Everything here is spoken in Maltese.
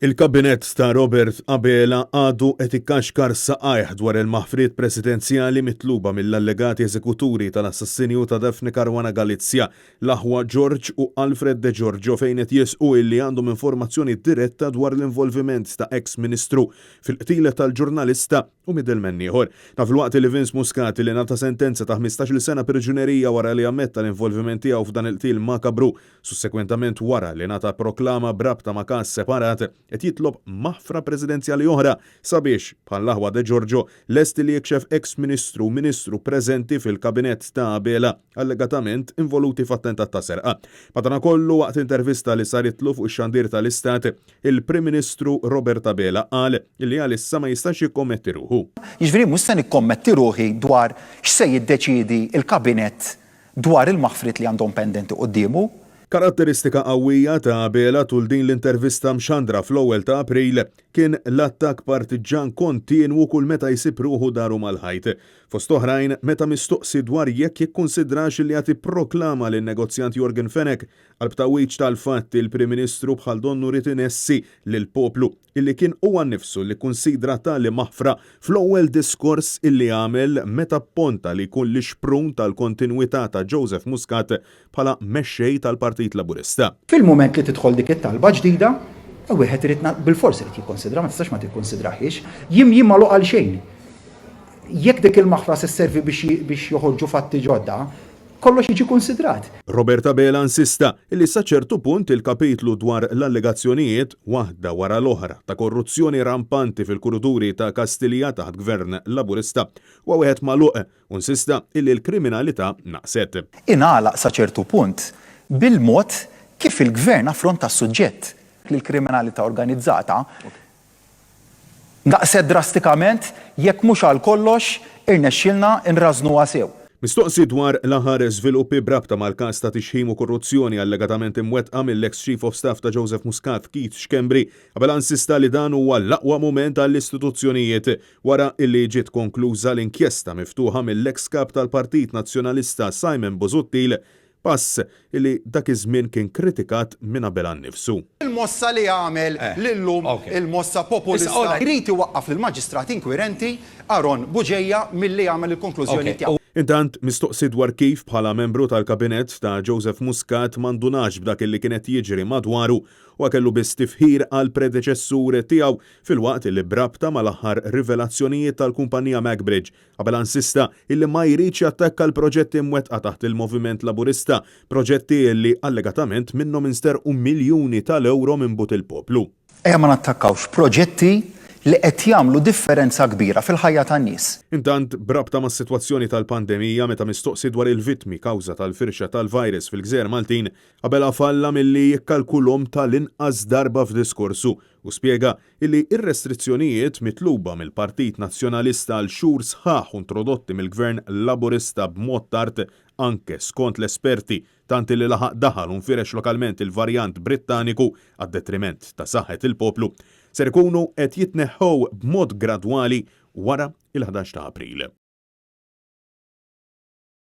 Il-kabinet ta' Robert Abela għadu qed ikkaxkar saqajh dwar il-maħfriet presidenzjali mitluba mill-allegati eżekuturi tal-assassinju ta' Daphne Caruana Galizia, l-aħwa George u Alfred De Giorgio fejn qed jisqu illi għandhom informazzjoni diretta dwar l-involviment ta' ex-Ministru fil-qtila tal-ġurnalista u middleman ieħor. Naf il-waqt li Vince Muscat li nata sentenza ta' 15-il sena priġunerija wara li ammetta l-involviment tiegħu f'dan il-qtil makabru, sussekwentament wara li nata proklama brabta ma' każ separat qed jitlob maħfra presidenzjali oħra sabiex bħall-aħwa De Giorgio lest li jikxef ex-ministru u ministru preżenti fil-kabinett ta' Abela allegatament involuti f'attentat ta' serqa. Madankollu waqt intervista li saritlu fuq ix-xandir tal-Istat, il-Prim Ministru Robert Abela qal li għalissa ma jistax jikkommetti ruħu. Jiġifieri mhux se nikkommetti ruħi dwar x'se jiddeċiedi il-kabinett dwar il-maħfriet li għandhom pendenti qudiemu. Karatteristika qawwija ta' Abela tul din l-intervista mxandra fl-ewwel ta' April kien l-attakk partiġan kontinwu kull meta jsib ruħu daru mal-ħajt. Fost oħrajn meta mistoqsi dwar jekk jikkunsidrax li qed ipproklama lin negozjant Jorgen Fenech għal btawwiċ tal-fatt il-Prim Ministru bħal donnu rid inessi lill-poplu illi kien huwa nnifsu li kunsidra tali maħfra fl-ewwel diskors illi għamel meta pponta li jkun l-ixprun tal-kontinwità ta' Joseph Muscat bħala mexxej tal-Partit Laburista. Fil-mument li tidħol dik it-talba ġdida, wieħed irid bil-forsi li jikkonsidra, ma tistax ma tikkonsidraħiex, jim ma għal xejn. Jekk dik il-maħfra se sservi biex joħorġu fatti ġodda, kollox jiġi konsidrat. Robert Abela insista illi sa ċertu punt il-kapitlu dwar l-allegazzjonijiet waħda wara l-oħra ta' korruzzjoni rampanti fil-kuruturi ta' Kastilja taħt Gvern Laburista u wieħed magħluq u insista illi l-kriminalità naqset. Ingħalaq sa ċertu punt bil-mod kif il-Gvern affronta s-suġġett li l-kriminalità organizzata naqset drastikament jekk mhux għal kollox irnexxielna nrażnuha sew. Mistoqsi dwar l-aħħar żviluppi brabta mal-każ ta' tixħim u korruzzjoni allegatament imwettqa mill-ex Chief of Staff ta' Joseph Muscat Keith Schembri qabel insista li dan huwa l-aqwa mument għall-istituzzjonijiet wara illi ġiet konkluża l-inkjesta miftuħa mill-ex kap tal-Partit Nazzjonalista Simon Busuttil, pass illi dak iż-żmien kien kritikat minn Abela nnifsu. Il-mossa li għamel lillum il-mossa populista jrid iwaqqaf lill-maġistrati inkwirenti Aron Buġejja milli jagħmel il-konklużjoni tiegħu. Intant mistoqsi dwar kif bħala membru tal-kabinett ta' Joseph Muscat m'għandunax b'dak illi kienet jiġri madwaru u kellu biss tifħir għal predeċessur tiegħu fil-waqt li brabta mal-aħħar rivelazzjonijiet tal-kumpanija MacBridge qabel insista illi ma jridx jattakka l-proġetti mwettqa taħt il-Moviment Laburista, proġetti illi allegatament minnhom insterqu miljuni tal-euro minn but il-poplu. Ejja ma nattakkawx proġetti li qed jagħmlu differenza kbira fil-ħajja tan-nies. Intant brabta mas-sitwazzjoni tal-pandemija meta mistoqsi dwar il-vittmi kawża tal-firxa tal-virus fil-Gżejjer Maltin, Abela falla milli jikkalkulhom tal-inqas darba f'diskorsu u spjega illi ir-restrizzjonijiet mitluba mill-Partit Nazzjonalista għal xhur sħaħ introdotti mill-Gvern Laburista b'mod tard anke skont l-esperti tant li laħaq daħal unfirex lokalment il-varjant Brittaniku għad-detriment ta' saħħet il-poplu ser ikunu qed jitneħħew b'mod gradwali wara il-11 ta' April.